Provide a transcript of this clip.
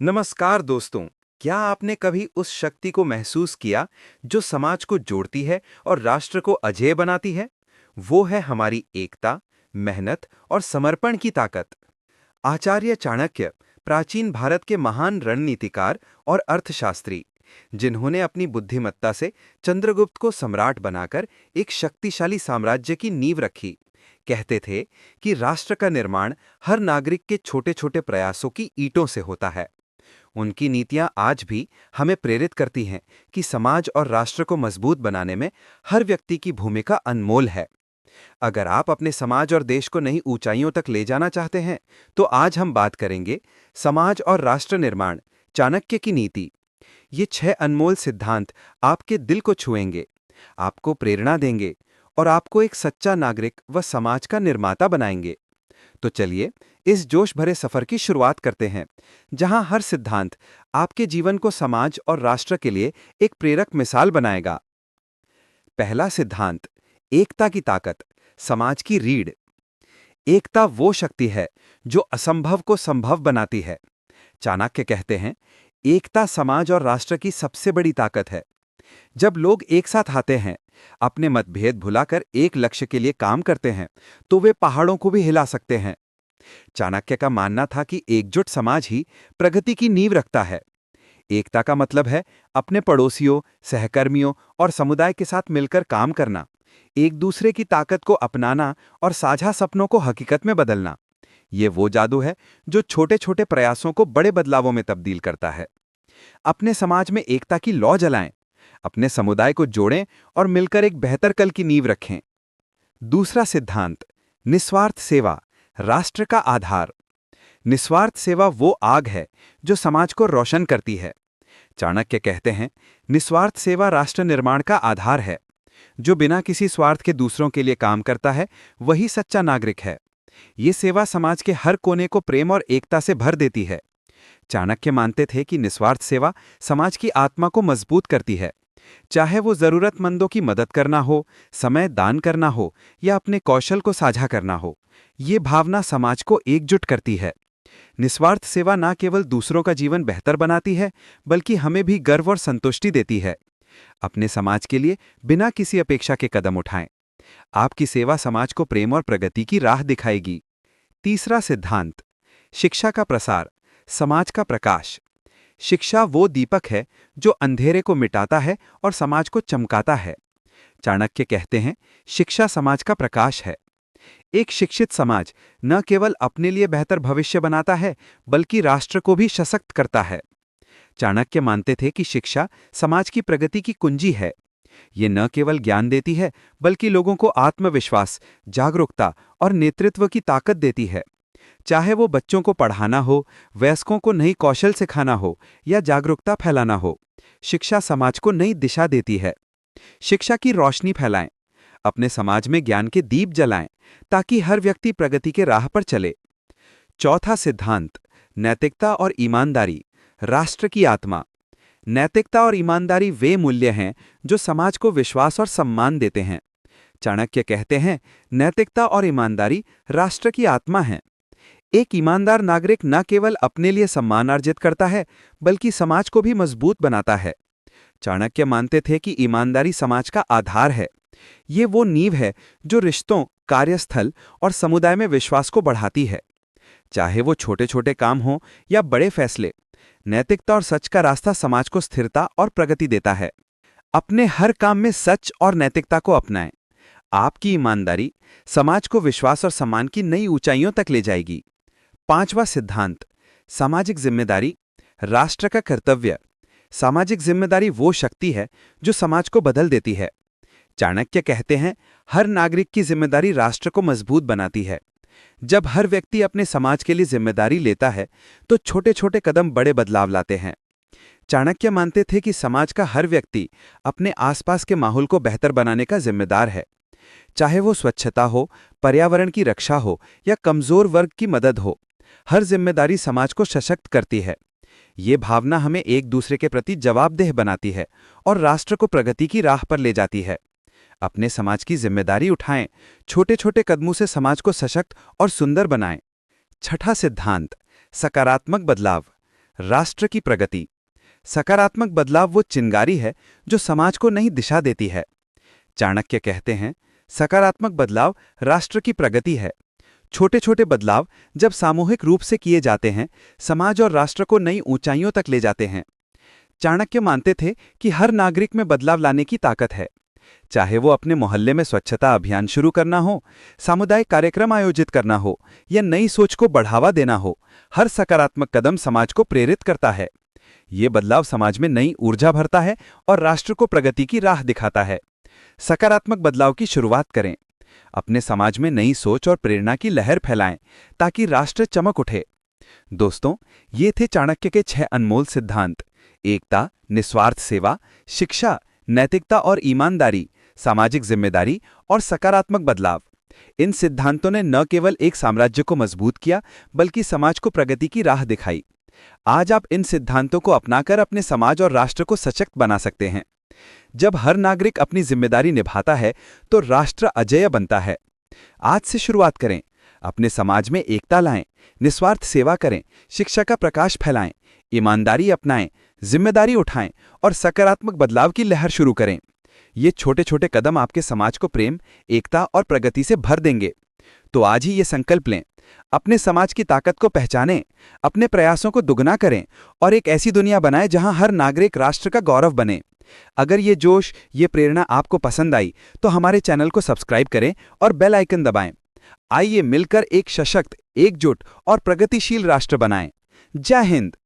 नमस्कार दोस्तों। क्या आपने कभी उस शक्ति को महसूस किया जो समाज को जोड़ती है और राष्ट्र को अजेय बनाती है? वो है हमारी एकता, मेहनत और समर्पण की ताकत। आचार्य चाणक्य प्राचीन भारत के महान रणनीतिकार और अर्थशास्त्री, जिन्होंने अपनी बुद्धिमत्ता से चंद्रगुप्त को सम्राट बनाकर एक शक्तिशाली साम्राज्य की नींव रखी, कहते थे कि राष्ट्र का निर्माण हर नागरिक के छोटे-छोटे प्रयासों की ईंटों से होता है। उनकी नीतियां आज भी हमें प्रेरित करती हैं कि समाज और राष्ट्र को मजबूत बनाने में हर व्यक्ति की भूमिका अनमोल है। अगर आप अपने समाज और देश को नई ऊंचाइयों तक ले जाना चाहते हैं, तो आज हम बात करेंगे समाज और राष्ट्र निर्माण, चाणक्य की नीति। ये 6 अनमोल सिद्धांत आपके दिल को छुएंगे, आपको प्रेरणा देंगे और आपको एक सच्चा नागरिक व समाज का निर्माता बनाएंगे। तो चलिए इस जोश भरे सफर की शुरुआत करते हैं, जहां हर सिद्धांत आपके जीवन को समाज और राष्ट्र के लिए एक प्रेरक मिसाल बनाएगा। पहला सिद्धांत, एकता की ताकत, समाज की रीढ़। एकता वो शक्ति है जो असंभव को संभव बनाती है। चाणक्य कहते हैं, एकता समाज और राष्ट्र की सबसे बड़ी ताकत है। जब लोग एक साथ आते हैं, अपने मतभेद भुलाकर एक लक्ष्य के लिए काम करते हैं, तो वे पहाड़ों को भी हिला सकते हैं। चाणक्य का मानना था कि एकजुट समाज ही प्रगति की नींव रखता है। एकता का मतलब है अपने पड़ोसियों, सहकर्मियों और समुदाय के साथ मिलकर काम करना, एक दूसरे की ताकत को अपनाना और साझा सपनों को हकीकत में बदलना। ये वो जादू है जो छोटे-छोटे प्रयासों को बड़े बदलावों में तब्दील करता है। अपने समाज में एकता की लौ जलाएं, अपने समुदाय को जोड़ें और मिलकर एक बेहतर कल की नींव रखें। दूसरा सिद्धांत, निस्वार्थ सेवा, राष्ट्र का आधार। निस्वार्थ सेवा वो आग है जो समाज को रोशन करती है। चाणक्य कहते हैं, निस्वार्थ सेवा राष्ट्र निर्माण का आधार है। जो बिना किसी स्वार्थ के दूसरों के लिए काम करता है, वही सच्चा नागरिक है। ये सेवा समाज के हर कोने को प्रेम और एकता से भर देती है। चाणक्य मानते थे कि निस्वार्थ सेवा समाज की आत्मा को मजबूत करती है। चाहे वो जरूरतमंदों की मदद करना हो, समय दान करना हो या अपने कौशल को साझा करना हो, ये भावना समाज को एकजुट करती है। निस्वार्थ सेवा न केवल दूसरों का जीवन बेहतर बनाती है, बल्कि हमें भी गर्व और संतुष्टि देती है। अपने समाज के लिए बिना किसी अपेक्षा के कदम उठाएं। आपकी सेवा समाज को प्रेम और प्रगति की राह दिखाएगी। तीसरा सिद्धांत, शिक्षा का प्रसार, समाज का प्रकाश। शिक्षा वो दीपक है जो अंधेरे को मिटाता है और समाज को चमकाता है। चाणक्य कहते हैं, शिक्षा समाज का प्रकाश है। एक शिक्षित समाज न केवल अपने लिए बेहतर भविष्य बनाता है, बल्कि राष्ट्र को भी सशक्त करता है। चाणक्य मानते थे कि शिक्षा समाज की प्रगति की कुंजी है। ये न केवल ज्ञान देती है, बल्कि लोगों को आत्मविश्वास, जागरूकता और नेतृत्व की ताकत देती है। चाहे वो बच्चों को पढ़ाना हो, वयस्कों को नई कौशल सिखाना हो या जागरूकता फैलाना हो, शिक्षा समाज को नई दिशा देती है। शिक्षा की रोशनी फैलाएं, अपने समाज में ज्ञान के दीप जलाएं, ताकि हर व्यक्ति प्रगति के राह पर चले। चौथा सिद्धांत, नैतिकता और ईमानदारी, राष्ट्र की आत्मा। नैतिकता और ईमानदारी वे मूल्य हैं जो समाज को विश्वास और सम्मान देते हैं। चाणक्य कहते हैं, नैतिकता और ईमानदारी राष्ट्र की आत्मा है। एक ईमानदार नागरिक न केवल अपने लिए सम्मान अर्जित करता है, बल्कि समाज को भी मजबूत बनाता है। चाणक्य मानते थे कि ईमानदारी समाज का आधार है। ये वो नींव है जो रिश्तों, कार्यस्थल और समुदाय में विश्वास को बढ़ाती है। चाहे वो छोटे-छोटे काम हों या बड़े फैसले, नैतिकता और सच का रास्ता समाज को स्थिरता और प्रगति देता है। अपने हर काम में सच और नैतिकता को अपनाएं। आपकी ईमानदारी समाज को विश्वास और सम्मान की नई ऊंचाइयों तक ले जाएगी। पांचवा सिद्धांत, सामाजिक जिम्मेदारी, राष्ट्र का कर्तव्य। सामाजिक जिम्मेदारी वो शक्ति है जो समाज को बदल देती है। चाणक्य कहते हैं, हर नागरिक की जिम्मेदारी राष्ट्र को मजबूत बनाती है। जब हर व्यक्ति अपने समाज के लिए जिम्मेदारी लेता है, तो छोटे-छोटे कदम बड़े बदलाव लाते हैं। चाणक्य मानते थे कि समाज का हर व्यक्ति अपने आसपास के माहौल को बेहतर बनाने का जिम्मेदार है। चाहे वो स्वच्छता हो, पर्यावरण की रक्षा हो या कमजोर वर्ग की मदद हो, हर जिम्मेदारी समाज को सशक्त करती है। ये भावना हमें एक दूसरे के प्रति जवाबदेह बनाती है और राष्ट्र को प्रगति की राह पर ले जाती है। अपने समाज की जिम्मेदारी उठाएं, छोटे-छोटे कदमों से समाज को सशक्त और सुंदर बनाएं। छठा सिद्धांत, सकारात्मक बदलाव, राष्ट्र की प्रगति। सकारात्मक बदलाव वो चिंगारी है जो समाज को नई दिशा देती है। चाणक्य कहते हैं, सकारात्मक बदलाव राष्ट्र की प्रगति है। छोटे छोटे बदलाव जब सामूहिक रूप से किए जाते हैं, समाज और राष्ट्र को नई ऊंचाइयों तक ले जाते हैं। चाणक्य मानते थे कि हर नागरिक में बदलाव लाने की ताकत है। चाहे वो अपने मोहल्ले में स्वच्छता अभियान शुरू करना हो, सामुदायिक कार्यक्रम आयोजित करना हो या नई सोच को बढ़ावा देना हो, हर सकारात्मक कदम समाज को प्रेरित करता है। ये बदलाव समाज में नई ऊर्जा भरता है और राष्ट्र को प्रगति की राह दिखाता है। सकारात्मक बदलाव की शुरुआत करें। अपने समाज में नई सोच और प्रेरणा की लहर फैलाएं ताकि राष्ट्र चमक उठे। दोस्तों, ये थे चाणक्य के 6 अनमोल सिद्धांत। एकता, निस्वार्थ सेवा, शिक्षा, नैतिकता और ईमानदारी, सामाजिक जिम्मेदारी और सकारात्मक बदलाव। इन सिद्धांतों ने न केवल एक साम्राज्य को मजबूत किया, बल्कि समाज को प्रगति की राह दिखाई। आज आप इन सिद्धांतों को अपनाकर अपने समाज और राष्ट्र को सशक्त बना सकते हैं। जब हर नागरिक अपनी जिम्मेदारी निभाता है, तो राष्ट्र अजेय बनता है। आज से शुरुआत करें। अपने समाज में एकता लाएं, निस्वार्थ सेवा करें, शिक्षा का प्रकाश फैलाएं, ईमानदारी अपनाएं, जिम्मेदारी उठाएं और सकारात्मक बदलाव की लहर शुरू करें। ये छोटे छोटे कदम आपके समाज को प्रेम, एकता और प्रगति से भर देंगे। तो आज ही ये संकल्प लें, अपने समाज की ताकत को पहचानें, अपने प्रयासों को दुगना करें और एक ऐसी दुनिया बनाएं जहां हर नागरिक राष्ट्र का गौरव बने। अगर ये जोश, ये प्रेरणा आपको पसंद आई, तो हमारे चैनल को सब्सक्राइब करें और बेल आइकन दबाएं। आइए मिलकर एक सशक्त, एकजुट और प्रगतिशील राष्ट्र बनाएं। जय हिंद।